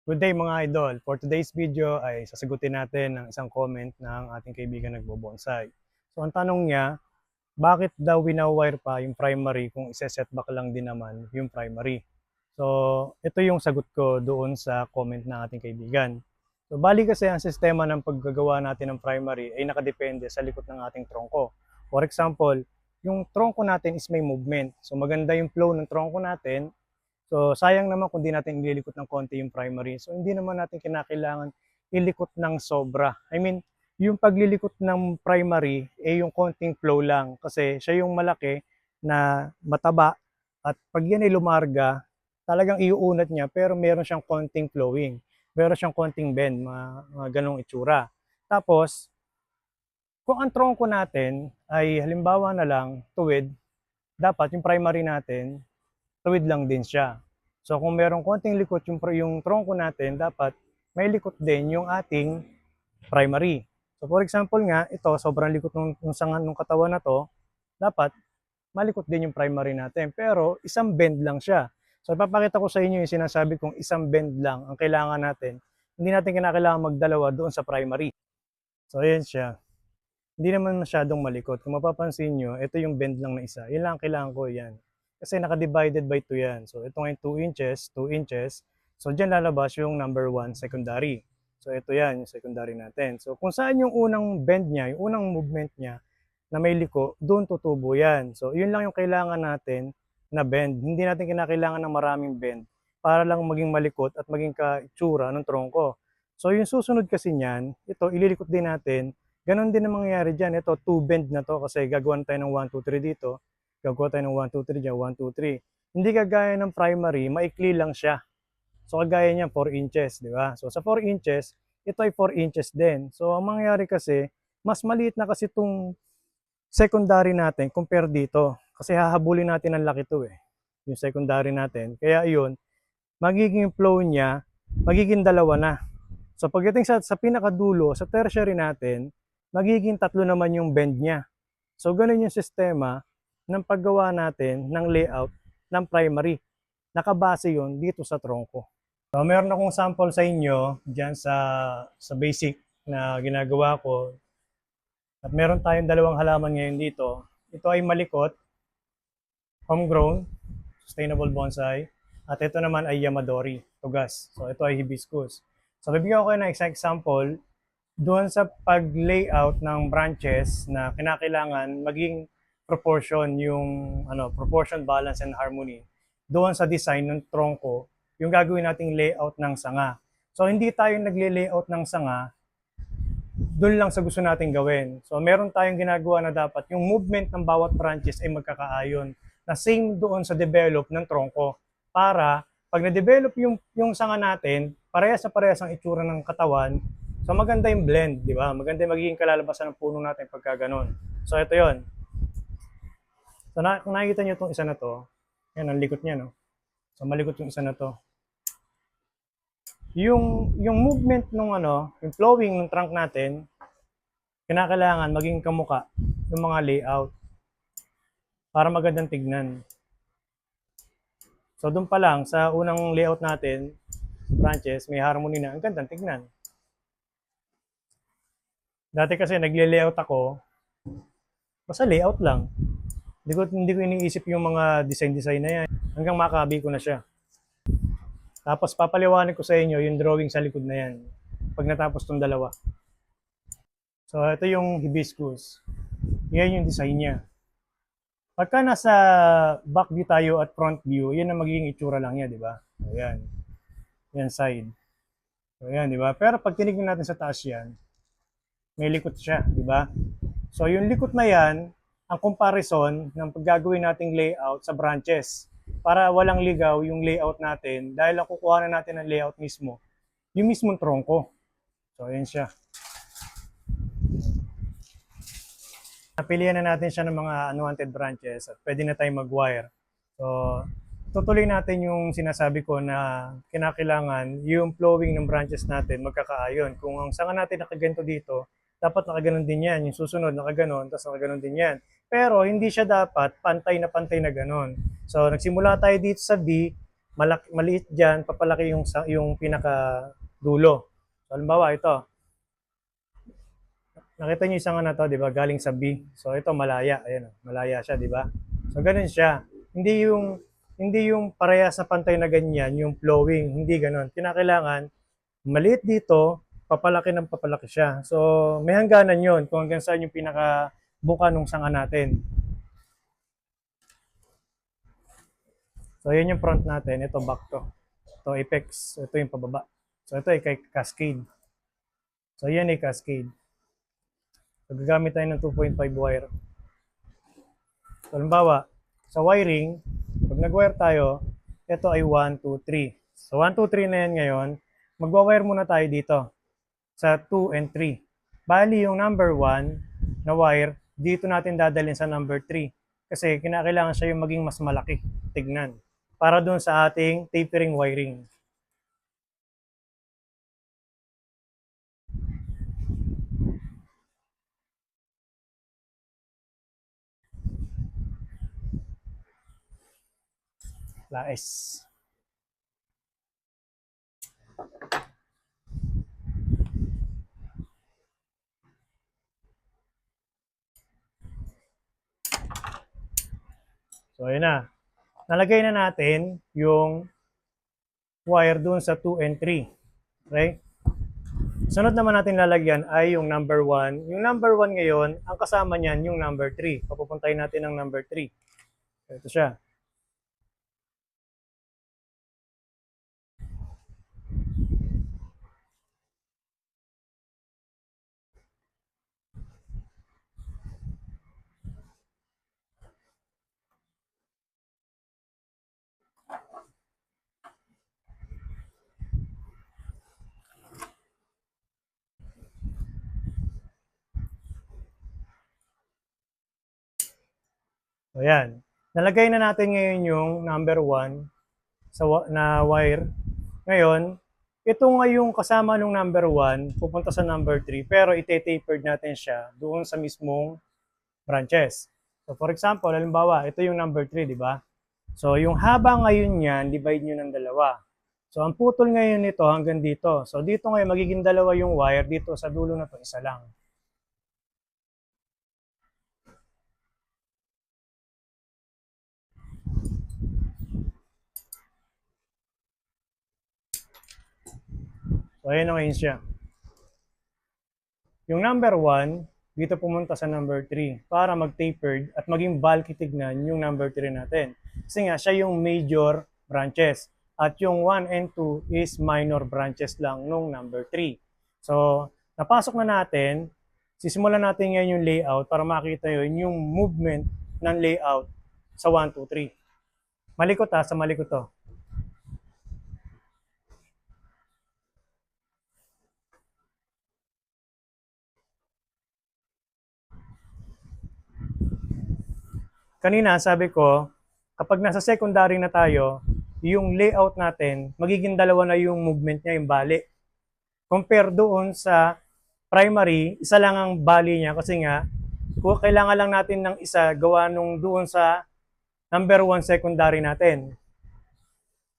Good day mga idol. For today's video ay sasagutin natin ang isang comment ng ating kaibigan nagbo-bonsai. So ang tanong niya, bakit daw wina-wire pa yung primary kung ise-setback lang din naman yung primary? So ito yung sagot ko doon sa comment ng ating kaibigan. So bali kasi ang sistema ng paggagawa natin ng primary ay nakadepende sa likod ng ating trongko. For example, yung trongko natin is may movement. So maganda yung flow ng trongko natin. So, sayang naman kung di natin ililikot ng konti yung primary. So, hindi naman natin kinakailangan ilikot ng sobra. I mean, yung paglilikot ng primary, yung konting flow lang. Kasi siya yung malaki na mataba. At pag yan ay lumarga, talagang iuunat niya, pero meron siyang konting flowing. Meron siyang konting bend, mga ganong itsura. Tapos, kung ang tronco natin ay halimbawa na lang tuwid, dapat yung primary natin tuwid lang din siya. So kung merong konting likot yung trongko natin, dapat may likot din yung ating primary. So for example nga, ito sobrang likot ng sanga ng katawan na to, dapat malikot din yung primary natin. Pero isang bend lang siya. So ipapakita ko sa inyo yung sinasabi kong isang bend lang ang kailangan natin. Hindi natin kinakailangan magdalawa doon sa primary. So ayan siya. Hindi naman masyadong malikot. Kung mapapansin nyo, ito yung bend lang na isa. Yan lang ang kailangan ko, yan. Kasi naka-divided by 2 yan. So ito ngayon 2 inches, 2 inches. So dyan lalabas yung number 1 secondary. So ito yan, yung secondary natin. So kung saan yung unang bend niya, yung unang movement niya na may liko, doon tutubo yan. So yun lang yung kailangan natin na bend. Hindi natin kinakailangan ng maraming bend para lang maging malikot at maging kaitsura ng tronko. So yung susunod kasi niyan, ito ililikot din natin. Ganon din ang mangyayari dyan. Ito, 2 bend na to kasi gagawa tayo ng 1, 2, 3 dito. Gagawa tayo ng 1, 2, 3 dyan, 1, 2, 3. Hindi kagaya ng primary, maikli lang siya. So kagaya niya 4 inches, di ba? So sa 4 inches, ito ay 4 inches din. So ang mangyayari kasi, mas maliit na kasi itong secondary natin compare dito. Kasi hahabulin natin ang laki to eh. Yung secondary natin. Kaya yun, magiging flow niya, magiging dalawa na. So pagdating sa pinakadulo, sa tertiary natin, magiging tatlo naman yung bend niya. So ganun yung sistema ng paggawa natin ng layout ng primary. Nakabase yun dito sa tronco. So meron akong sample sa inyo dyan sa basic na ginagawa ko. At meron tayong dalawang halaman ngayon dito. Ito ay malikot, homegrown, sustainable bonsai. At ito naman ay Yamadori, tugas. So ito ay hibiscus. So bibigyan ko kayo ng isang example doon sa pag-layout ng branches na kinakailangan maging proportion yung proportion, balance and harmony doon sa design ng tronco, yung gagawin nating layout ng sanga. So hindi tayo nagle-layout ng sanga doon lang sa gusto nating gawin. So meron tayong ginagawa na dapat yung movement ng bawat branches ay magkakaayon na same doon sa develop ng tronco para pag na-develop yung sanga natin, parehas ang itsura ng katawan. So maganda yung blend, di ba? Maganda yung magiging kalalabasan ng puno natin pagka ganun. So ito yon. So kung nakikita nyo itong isa na to, yan ang likot niya, no? So malikot yung isa na to. Yung movement ng yung flowing ng trunk natin, kinakailangan maging kamuka yung mga layout para magandang tignan. So doon pa lang sa unang layout natin, branches, may harmony na, ang gandang tignan. Dati kasi nagle-layout ako, basta layout lang. Hindi ko iniisip yung mga design na yan hanggang makabi ko na siya. Tapos papaliwanag ko sa inyo yung drawing sa likod na yan pag natapos tong dalawa. So ito yung hibiscus. Yan yung design niya. Pagka nasa back view tayo at front view, yan ang magiging itsura lang niya, di ba? Ayan. Yan side. So yan, di ba? Pero pag tinignan natin sa taas yan, may likot siya, di ba? So yung likot na yan, ang comparison ng paggagawin nating layout sa branches para walang ligaw yung layout natin dahil ang kukuha na natin ng layout mismo, yung mismong tronco. So ayan siya. Napilihan na natin siya ng mga unwanted branches at pwede na tayong mag-wire. So tutuloy natin yung sinasabi ko na kinakailangan yung flowing ng branches natin magkakaayon. Kung ang sanga natin nakaganto dito, dapat nakaganon din yan. Yung susunod nakaganon, tapos nakaganon din yan. Pero hindi siya dapat pantay na ganon. So nagsimula tayo dito sa B, maliit dyan, papalaki yung pinaka dulo. So, halimbawa, ito. Nakita niyo isang ano to, di ba? Galing sa B. So, ito malaya. Ayan, malaya siya, di ba? So, ganun siya. Hindi yung parehas na pantay na ganyan, yung flowing. Hindi ganun. Kinakailangan, maliit dito, papalaki ng papalaki siya. So, may hangganan yun kung hanggang saan yung pinaka buka nung sanga natin. So, yun yung front natin. Ito, back to. Ito, apex. Ito yung pababa. So, ito ay kay cascade. So, yan ay cascade. So, gagamit tayo ng 2.5 wire. So, halimbawa, sa wiring, pag nag-wire tayo, ito ay 1, 2, 3. So, 1, 2, 3 na yan ngayon. Magwa-wire muna tayo dito sa 2 and 3. Bali, yung number 1 na wire, dito natin dadalhin sa number 3. Kasi kinakailangan siya yung maging mas malaki. Tignan. Para dun sa ating tapering wiring. Laes. So, ayun na. Nalagay na natin yung wire dun sa 2 and 3. Okay? Sunod naman natin lalagyan ay yung number 1. Yung number 1 ngayon, ang kasama niyan yung number 3. Papupuntahin natin ang number 3. Ito siya. So, yan. Nalagay na natin ngayon yung number 1 na wire. Ngayon, ito nga yung kasama ng number 1, pupunta sa number 3, pero ite-tapered natin siya doon sa mismong branches. So, for example, halimbawa, ito yung number 3, di ba? So, yung haba ngayon niyan, divide nyo ng dalawa. So, ang putol ngayon nito hanggang dito. So, dito ngayon, magiging dalawa yung wire. Dito sa dulo na to, isa lang. So, ayan na ngayon siya. Yung number 1, dito pumunta sa number 3 para mag-tapered at maging bulky tignan yung number 3 natin. Kasi nga, siya yung major branches. At yung 1 and 2 is minor branches lang nung number 3. So, napasok na natin. Sisimulan natin ngayon yung layout para makita yun yung movement ng layout sa 1, 2, 3. Malikot sa malikot to. Kanina sabi ko, kapag nasa secondary na tayo, yung layout natin, magiging dalawa na yung movement niya, yung bali. Compare doon sa primary, isa lang ang bali niya kasi nga, kailangan lang natin ng isa gawa nung doon sa number 1 secondary natin.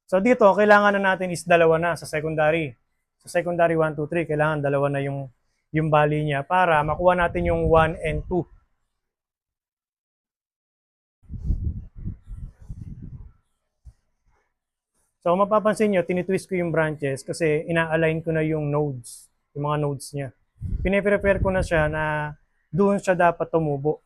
So dito, kailangan na natin is dalawa na sa secondary. Sa secondary 1, 2, 3, kailangan dalawa na yung bali niya para makuha natin yung 1 and 2. So mapapansin nyo, tinitwist ko yung branches kasi ina-align ko na yung nodes, yung mga nodes niya. Pine-prepare ko na siya na doon siya dapat tumubo.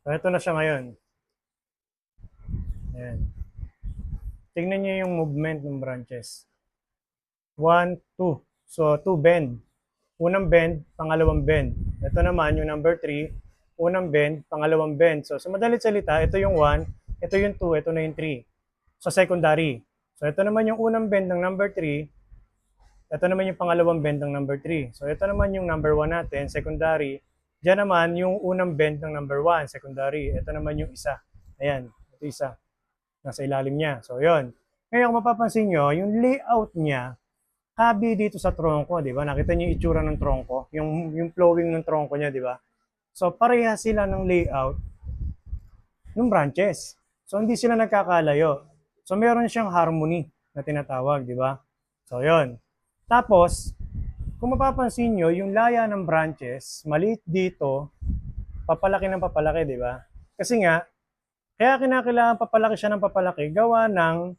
So ito na siya ngayon. Ayan. Tingnan niyo yung movement ng branches. 1, 2. So 2 bend. Unang bend, pangalawang bend. Ito naman yung number 3, unang bend, pangalawang bend. So sa madalit salita, ito yung 1, ito yung 2, ito na yung 3. So secondary. So ito naman yung unang bend ng number 3, Ito naman yung pangalawang bend ng number 3. So ito naman yung number 1 natin, secondary. Diyan naman yung unang bend ng number 1, secondary. Ito naman yung isa. Ayan, ito isa. Nasa ilalim niya. So yun. Ngayon kung mapapansin nyo, yung layout niya, habi dito sa tronco, di ba? Nakita niyo yung itsura ng tronco, yung flowing ng tronco niya, di ba? So pareha sila ng layout ng branches. So hindi sila nagkakalayo. So meron siyang harmony na tinatawag, di ba? So yun. Tapos, kung mapapansin nyo, yung laya ng branches, maliit dito, papalaki ng papalaki, di ba? Kasi nga, kaya kinakailangan papalaki siya ng papalaki, gawa ng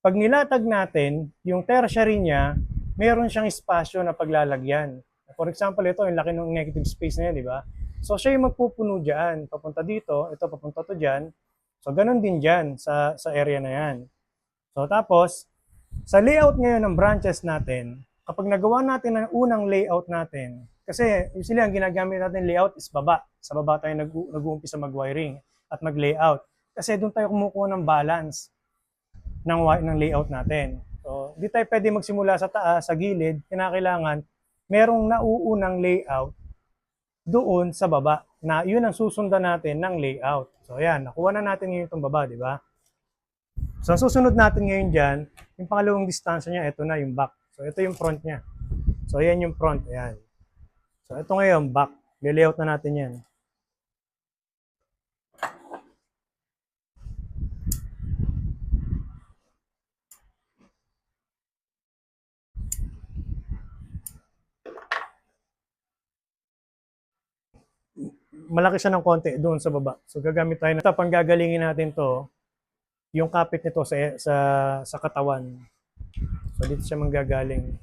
pag nilatag natin, yung tertiary niya, meron siyang espasyo na paglalagyan. For example, ito, yung laki ng negative space niya, di ba? So, siya yung magpupuno dyan. Papunta dito, ito, papunta to dyan. So, ganun din dyan sa area na yan. So, tapos, sa layout ngayon ng branches natin, kapag nagawa natin ang unang layout natin, kasi usually ang ginagamit natin layout is baba. Sa baba tayo nag-uumpisa mag-wiring at mag-layout. Kasi doon tayo kumukuha ng balance ng layout natin. So, di tayo pwede magsimula sa taas, sa gilid, kinakailangan merong nauunang layout doon sa baba na yun ang susundan natin ng layout. So, ayan, nakuha na natin ngayon itong baba, di ba? So, ang susunod natin ngayon dyan, yung pangalawang distansya niya, ito na yung back. So, ito yung front niya. So, ayan yung front, ayan. So, ito ngayon, back. Layout na natin yan. Malaki siya ng konti doon sa baba. So, gagamit tayo na ito. Panggagalingin natin to, yung kapit nito sa katawan. So, dito siya manggagaling.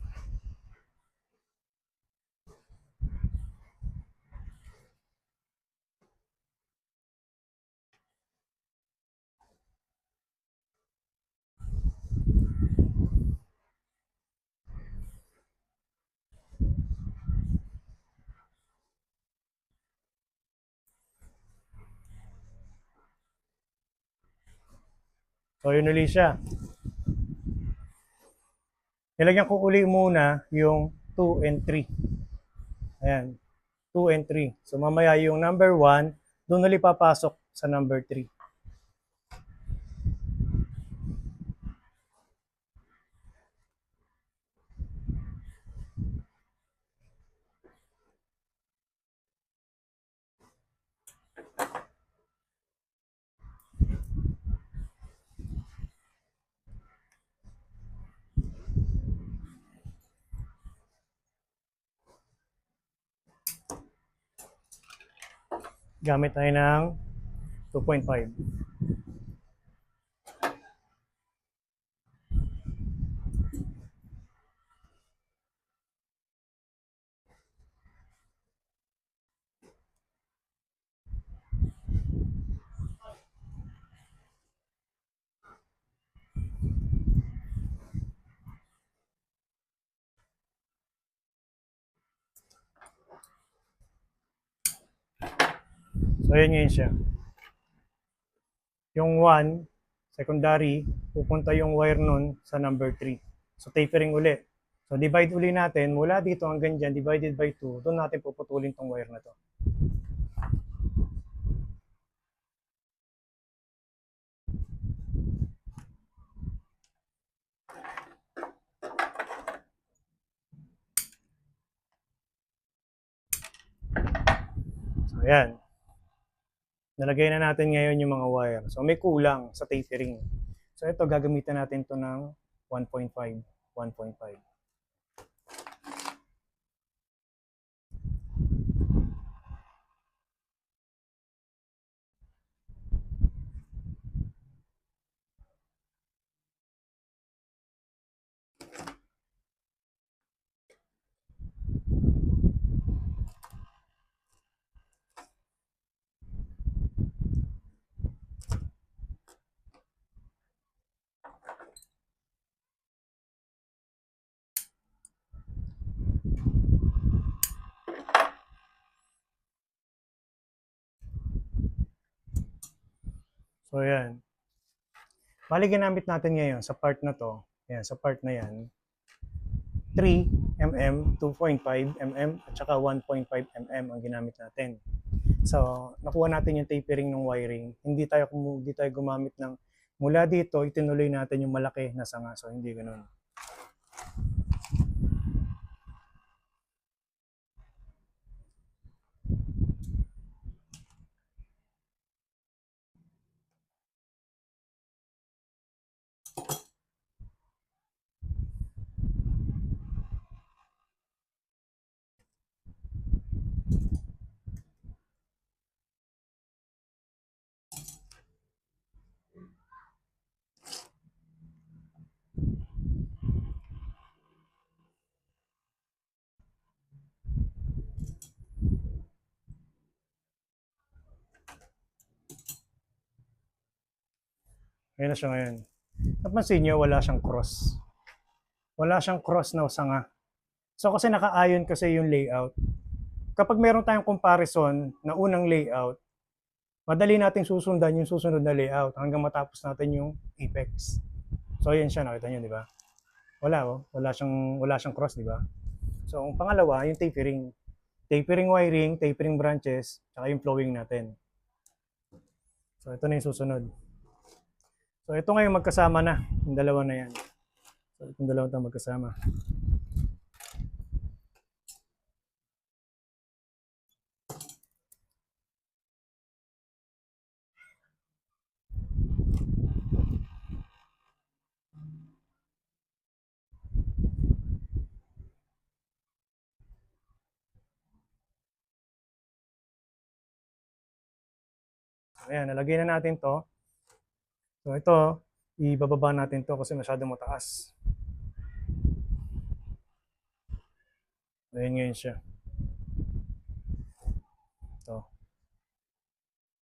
So, yun ulit siya. Nilagyan ko uli muna yung 2 and 3. Ayan, 2 and 3. So, mamaya yung number 1, doon ulit papasok sa number 3. Gamit tayo ng 2.5. So, ayan ngayon siya. Yung 1, secondary, pupunta yung wire nun sa number 3. So, tapering uli. So, divide uli natin, mula dito hanggang dyan, divided by 2, doon natin puputulin tong wire na to. So, ayan. Nalagay na natin ngayon yung mga wire. So, may kulang sa tapering. So, ito, gagamitan natin to ng 1.5. 1.5. So, ayan. Bali, ginamit natin ngayon sa part na to. Ayan, sa part na yan. 3 mm, 2.5 mm, at saka 1.5 mm ang ginamit natin. So, nakuha natin yung tapering ng wiring. Hindi tayo gumamit ng mula dito, itinuloy natin yung malaki na sanga. So, hindi ganoon. Ayan na siya ngayon. Napansin nyo, wala siyang cross. Wala siyang cross na sanga. So, kasi nakaayon kasi yung layout. Kapag meron tayong comparison na unang layout, madali nating susundan yung susunod na layout hanggang matapos natin yung apex. So, ayan siya, nakita nyo, di ba? Wala siyang cross, di ba? So, ang pangalawa, yung tapering. Tapering wiring, tapering branches, saka yung flowing natin. So, ito na yung susunod. So, ito ngayon magkasama na. Yung dalawa na yan. So, itong dalawa ito magkasama. Ayan, nalagay na natin to. So ito, ibababa natin to kasi masyadong mataas. Ayan ngayon siya. Ito.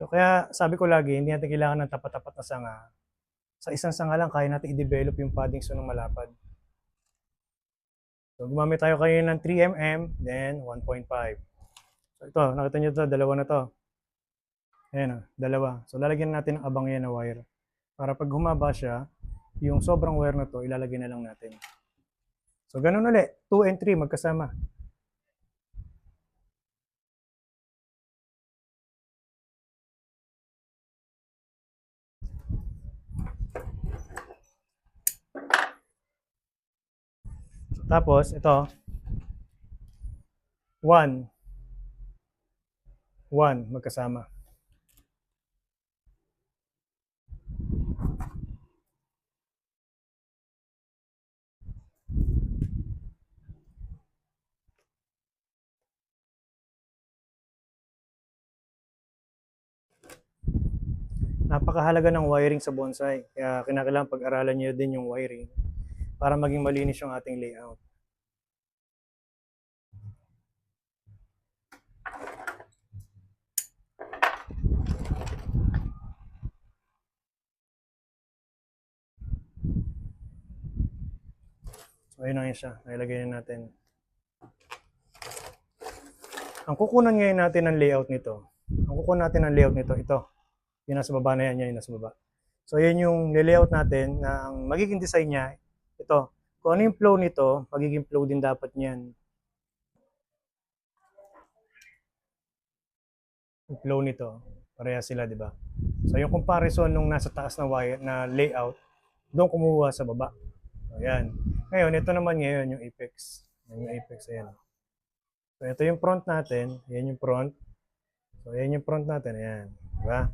So kaya sabi ko lagi, hindi natin kailangan ng tapat-tapat na sanga. Sa isang sanga lang, kaya natin i-develop yung paddings ng malapad. So gumamit tayo kayo ng 3 mm, then 1.5. So ito, nakita nyo ito, dalawa na to. Ayan, dalawa. So lalagyan natin ng abang yan na wire. Para pag humaba siya, yung sobrang wire na to, ilalagay na lang natin. So ganun ulit, 2 and 3 magkasama. Tapos ito, 1 magkasama. Napakahalaga ng wiring sa bonsai. Kaya kinakailangan pag-aralan niyo din yung wiring para maging malinis yung ating layout. So ayun na yun siya. Nailagay na natin. Ang kukunan ngayon natin ng layout nito. Ito. Yung nasa baba na yan, yung nasa baba. So yan yung layout natin na ang magiging design niya, ito. Kung ano yung flow nito, magiging flow din dapat niyan. Yung flow nito, pareha sila, di ba? So yung comparison nung nasa taas na wire na layout, doon kumuha sa baba. Ayan. Ngayon, ito naman ngayon yung apex. Yan yung apex, ayan. So, ito yung front natin. Ayan yung front. So, ayan yung front natin. Ayan. Diba?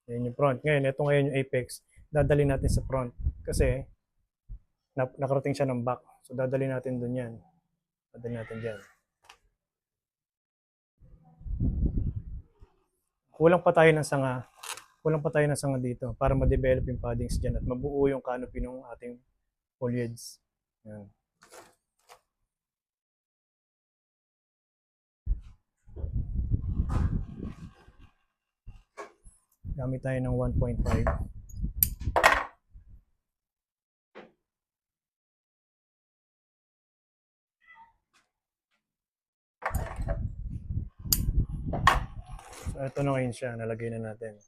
Ayan yung front. Ngayon, ito ngayon yung apex. Dadali natin sa front. Kasi, nakarating siya ng back. So, dadali natin dun yan. Dadali natin dyan. Kulang pa tayo ng sanga. Kulang pa tayo ng sanga dito para ma-develop yung paddings dyan at mabuo yung canopy ng ating foliage. Ayan. Gamit tayo ng 1.5. So, ito na ngayon siya. Nalagay na natin.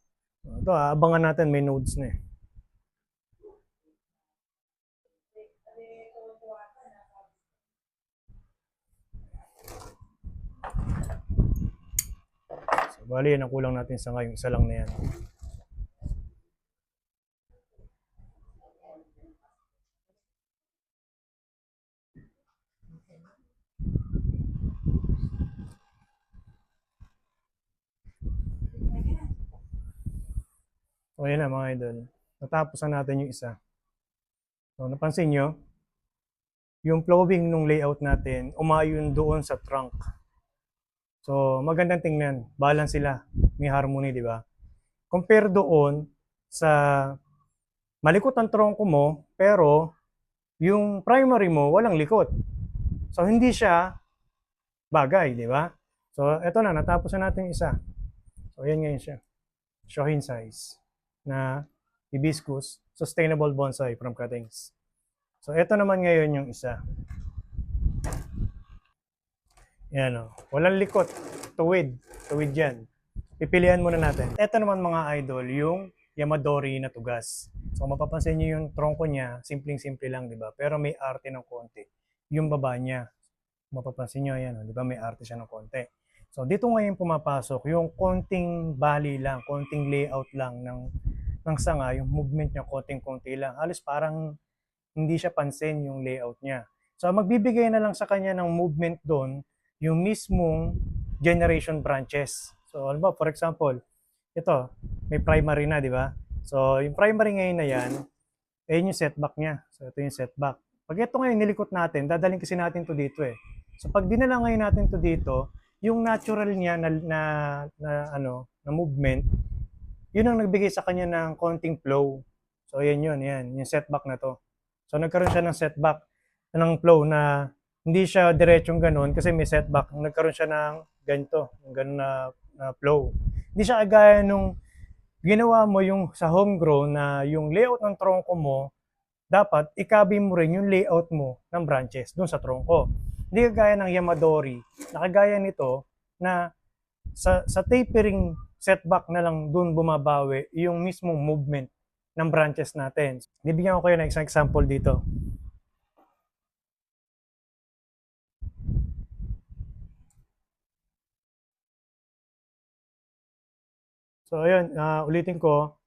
Ito, abangan natin. May nodes na eh. Bali, yan ang kulang natin sa ngayon. Isa lang na yan. So, ayan na mga idol. Natapos na natin yung isa. So, napansin nyo, yung flowing nung layout natin, umayon doon sa trunk. So, magandang tingnan. Balance sila. May harmony, di ba? Compare doon sa malikot ang tronco mo, pero yung primary mo, walang likot. So, hindi siya bagay, di ba? So, eto na, natapos na natin yung isa. So, ayan ngayon siya. Shohin size na hibiscus sustainable bonsai from cuttings. So, eto naman ngayon yung isa. Yan o. Walang likot. Tuwid. Tuwid yan. Pipilian muna natin. Eto naman mga idol, yung Yamadori na tugas. So, kung mapapansin nyo yung tronco niya, simpleng-simple lang, di ba? Pero may arte ng konti. Yung baba niya, mapapansin nyo, yan, di ba? May arte siya ng konti. So, dito ngayon pumapasok yung konting bali lang, konting layout lang ng sanga, yung movement niya konting-konti lang. Halos parang hindi siya pansin yung layout niya. So, magbibigay na lang sa kanya ng movement doon yung mismong generation branches. So, ano ba, for example, ito, may primary na, di ba? So, yung primary ngayon na yan, ayun yung setback niya. So, ito yung setback. Pag ito ngayon nilikot natin, dadalhin kasi natin to dito eh. So, pag dinala ngayon natin to dito, yung natural niya na movement, yun ang nagbigay sa kanya ng konting flow. So, ayan yun, yan, yung setback na to. So, nagkaroon siya ng setback ng flow na hindi siya diretsong ganun kasi may setback. Nagkaroon siya ng ganito, ng ganun na flow. Hindi siya kagaya nung ginawa mo yung sa homegrown na yung layout ng tronco mo, dapat ikabi mo rin yung layout mo ng branches dun sa tronco. Hindi kagaya ng Yamadori, na kagaya nito na sa tapering setback na lang dun bumabawi yung mismong movement ng branches natin. Bibigyan ko kayo ng isang example dito. So ayun, ulitin ko,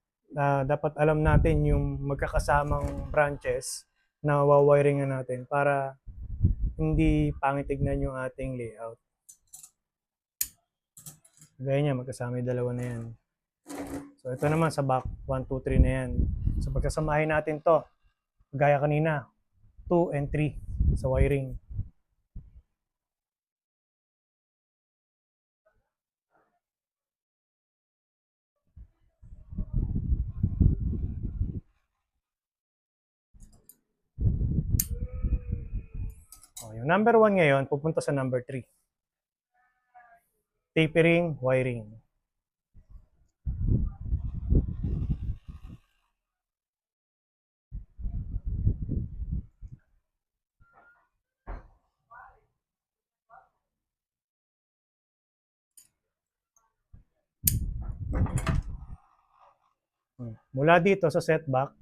dapat alam natin yung magkakasamang branches na wawiringan natin para hindi pangit tignan yung ating layout. Gaya niya, magkasama yung dalawa na yan. So ito naman sa back, 1, 2, 3 na yan. So pagkasamahin natin to, gaya kanina, 2 and 3 sa wiring. Oh, yung number 1 ngayon, pupunta sa number 3. Tapering, wiring. Mula dito sa setback,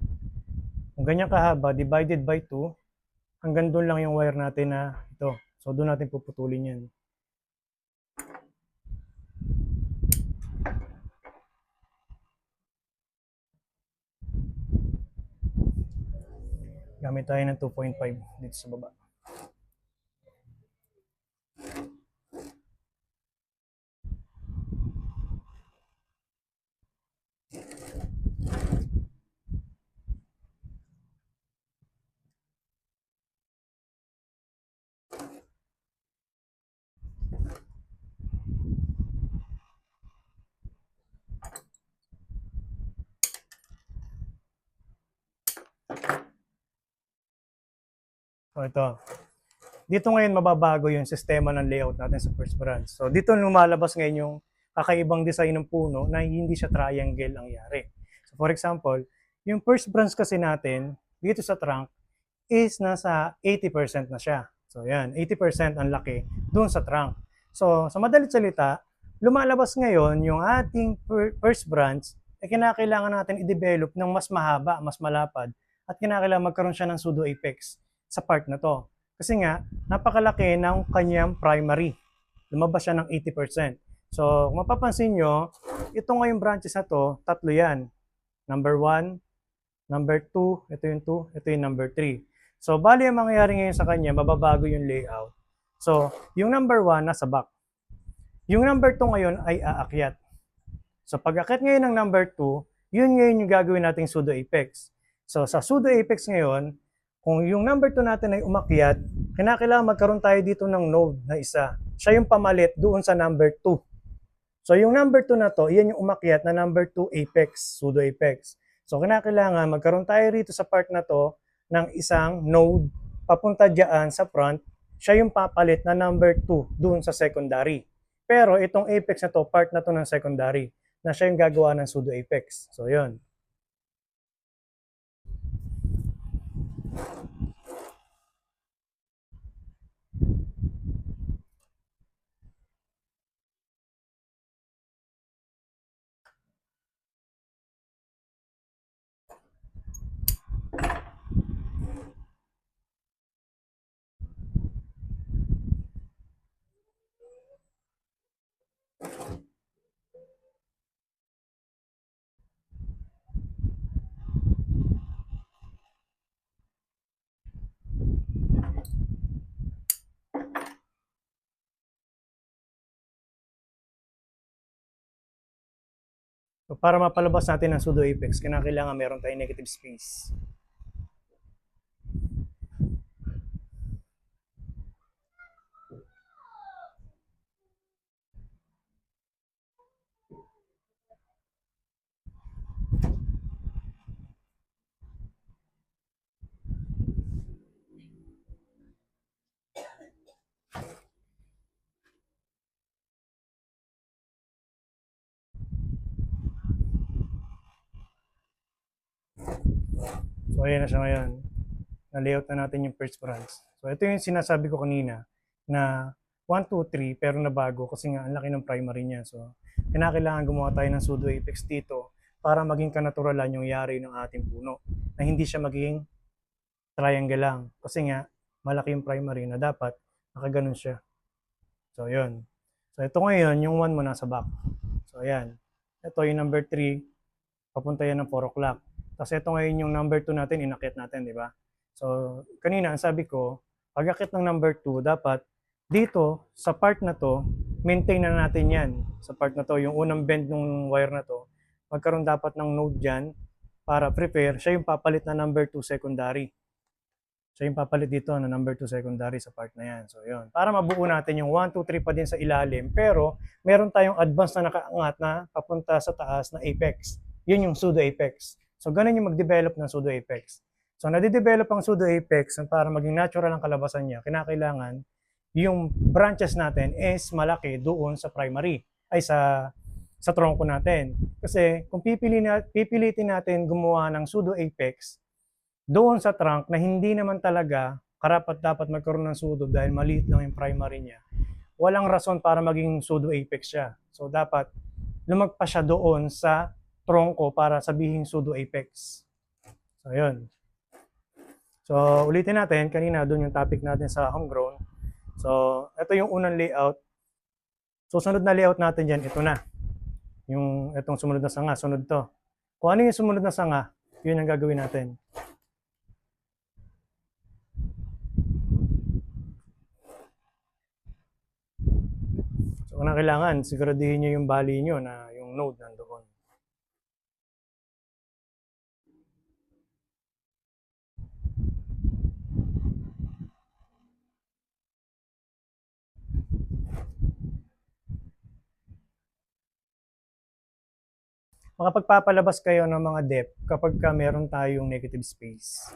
kung ganyan kahaba, divided by 2, hanggang doon lang yung wire natin na ito. So doon natin puputulin yan. Gamit tayo ng 2.5 dito sa baba. So ito. Dito ngayon mababago yung sistema ng layout natin sa first branch. So dito lumalabas ngayon yung kakaibang design ng puno na hindi siya triangle ang yari. So for example, yung first branch kasi natin dito sa trunk is nasa 80% na siya. So yan, 80% ang laki doon sa trunk. So sa madalit salita, lumalabas ngayon yung ating first branch ay kinakailangan natin i-develop ng mas mahaba, mas malapad at kinakailangan magkaroon siya ng pseudo apex sa part na to. Kasi nga, napakalaki ng kanyang primary. Lumabas siya ng 80%. So, kung mapapansin nyo, ito ngayong branches na to, tatlo yan. Number 1, number 2, ito yung 2, ito yung number 3. So, bali ang mangyayari ngayon sa kanya, mababago yung layout. So, yung number 1 nasa back. Yung number 2 ngayon ay aakyat. So, pag akyat ngayon ng number 2, yun ngayon yung gagawin nating pseudo apex. So, sa pseudo apex ngayon, kung yung number 2 natin ay umakyat, kinakailangan magkaroon tayo dito ng node na isa. Siya yung pamalit doon sa number 2. So, yung number 2 na to, yan yung umakyat na number 2 apex, pseudo apex. So, kinakailangan magkaroon tayo rito sa part na to ng isang node papunta dyan sa front. Siya yung papalit na number 2 doon sa secondary. Pero itong apex na to, part na to ng secondary, na siya yung gagawa ng pseudo apex. So, yun. So, para mapalabas natin ang pseudo apex, kinakailangan meron tayong negative space. So, ayan na siya ngayon. Na-layout na natin yung first branch. So, ito yung sinasabi ko kanina na 1, 2, 3 pero nabago kasi nga ang laki ng primary niya. So, kinakailangan gumawa tayo ng pseudo apex dito para maging kanaturalan yung yari ng ating puno na hindi siya magiging triangle lang. Kasi nga, malaki yung primary na dapat nakaganon siya. So, yun. So, ito ngayon, yung 1 mo nasa back. So, ayan. Ito yung number 3, papunta yan ng 4 o'clock. Tapos ito ngayon yung number 2 natin, inakyat natin, di ba? So, kanina, ang sabi ko, pag akit ng number 2, dapat dito, sa part na to, maintain na natin yan. Sa part na to, yung unang bend ng wire na to, magkaroon dapat ng node dyan para prepare. Siya yung papalit na number 2 secondary. Siya yung papalit dito na number 2 secondary sa part na yan. So, yun. Para mabuo natin yung 1, 2, 3 pa din sa ilalim, pero meron tayong advance na nakaangat na papunta sa taas na apex. Yun yung pseudo apex. So, ganun yung mag-develop ng pseudo apex. So, nade-develop ang pseudo apex para maging natural ang kalabasan niya, kinakailangan yung branches natin is malaki doon sa primary, ay sa tronco natin. Kasi kung pipilitin natin gumawa ng pseudo apex doon sa trunk na hindi naman talaga karapat dapat magkaroon ng pseudo dahil maliit lang yung primary niya, walang rason para maging pseudo apex siya. So dapat lumagpas siya doon sa tronco para sabihin pseudo apex. So yun. So ulitin natin, kanina doon yung topic natin sa homegrown. So ito yung unang layout. Susunod na layout natin dyan, ito na. Yung itong sumunod na sanga, sunod to. Kung ano yung sumunod na sanga, yun ang gagawin natin. So, unang kailangan, siguraduhin nyo yung bali nyo na yung node nandoon. Makapagpapalabas kayo ng mga depth kapag ka meron tayong negative space.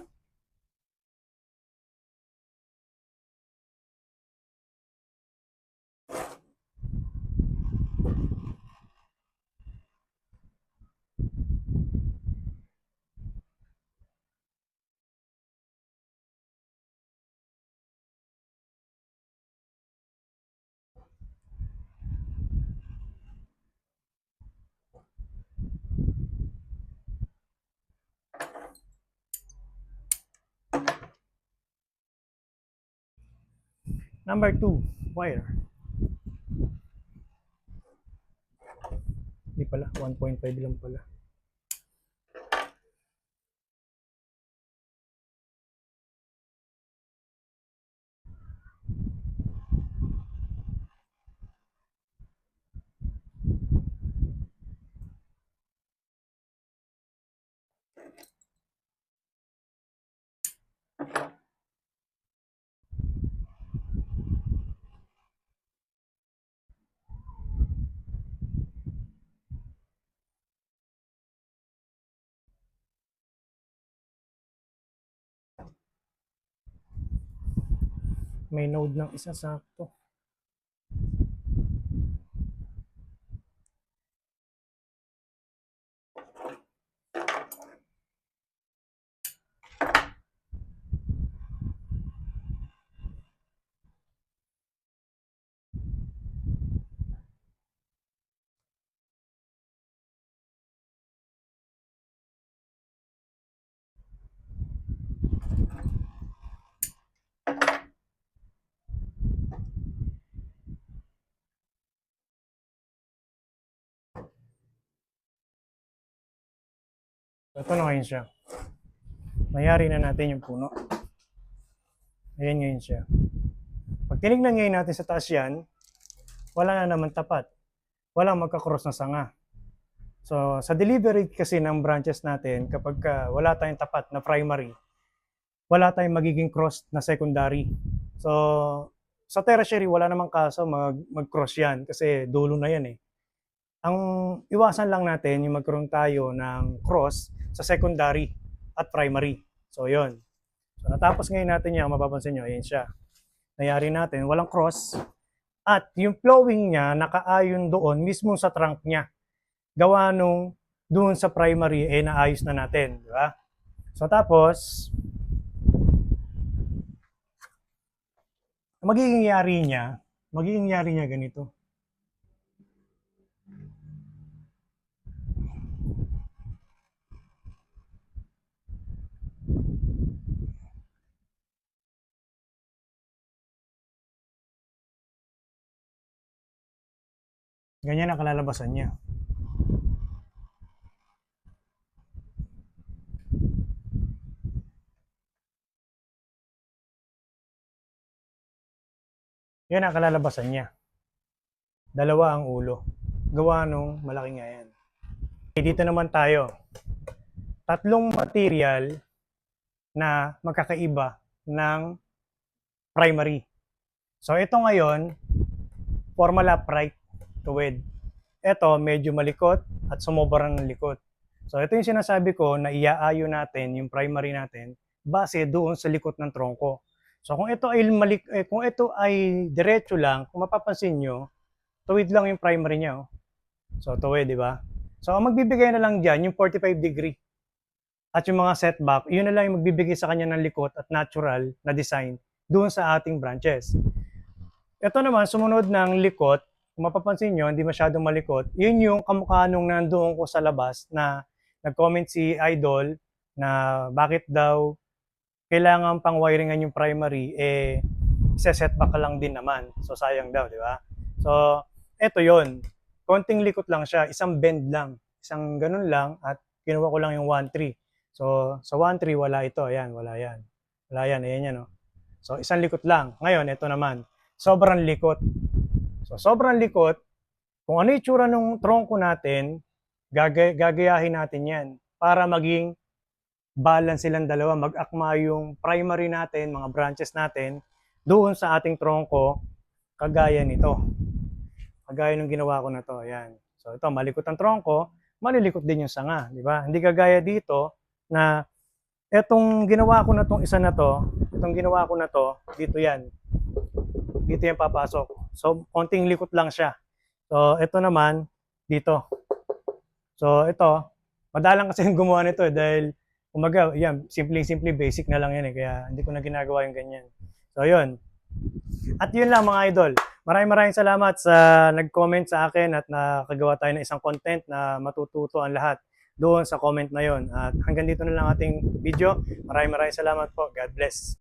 Number 2, wire. Hindi pala, 1.5 lang pala. May node ng isa sakto. Ito na ngayon siya. Mayari na natin yung puno. Ayan ngayon siya. Pag tinignan ngayon natin sa taas yan, wala na naman tapat. Walang magkakross na sanga. So, sa delivery kasi ng branches natin, kapag wala tayong tapat na primary, wala tayong magiging cross na secondary. So, sa tertiary, wala namang kaso mag-cross yan kasi dulo na yan eh. Ang iwasan lang natin yung magkaroon tayo ng cross sa secondary at primary. So, yon. So, natapos ngayon natin yan, mapapansin nyo, ayan siya. Nangyari natin, walang cross. At yung flowing niya, nakaayon doon mismo sa trunk niya. Gawa nung doon sa primary, naayos na natin. Di ba? So, tapos, magiging yari niya ganito. Ganyan ang kalalabasan niya. Yan ang kalalabasan niya. Dalawa ang ulo. Gawa nung malaking nga yan. Dito naman tayo. Tatlong material na magkakaiba ng primary. So ito ngayon, formula upright tuwid. Ito medyo malikot at sumobra ng likot. So ito yung sinasabi ko na iaayo natin yung primary natin base doon sa likot ng tronko. So kung ito ay kung ito ay diretso lang, kung mapapansin nyo, tuwid lang yung primary niya. Oh. So tuwid, di ba? So ang magbibigay na lang diyan yung 45 degree. At yung mga setback, yun na lang yung magbibigay sa kanya ng likot at natural na design doon sa ating branches. Ito naman, sumunod ng likot, kung mapapansin nyo, hindi masyadong malikot, yun yung kamukha nung nandoon ko sa labas na nag-comment si Idol na bakit daw kailangan pang wiringan yung primary, isa-setback ka lang din naman. So sayang daw, di ba? So, eto yon. Konting likot lang siya, isang bend lang. Isang ganun lang at kinuha ko lang yung 1-3. So, sa 1-3, wala ito. Ayan, wala yan. Wala yan. Ayan yan, no? So, isang likot lang. Ngayon, ito naman. Sobrang likot. So, sobrang likot. Kung ano yung tsura ng tronco natin, gagayahin natin yan para maging balance silang dalawa. Mag-akma yung primary natin, mga branches natin, doon sa ating tronco, kagaya nito. Kagaya nung ginawa ko na to. Ayan. So, ito, malikot ang tronco, malilikot din yung sanga. Di ba? Hindi kagaya dito, na etong ginawa ko na tong isa na to, itong ginawa ko na to, dito yan. Dito yan papasok. So, konting likot lang siya. So, ito naman, dito. So, ito, madalang kasi yung gumawa nito dahil, umaga, yan, simple basic na lang yan kaya hindi ko na ginagawa yung ganyan. So, yun. At yun lang mga idol. Maraming salamat sa nag-comment sa akin at nakagawa tayo ng isang content na matututo ang lahat doon sa comment na yon. At hanggang dito na lang ating video. Maraming salamat po. God bless.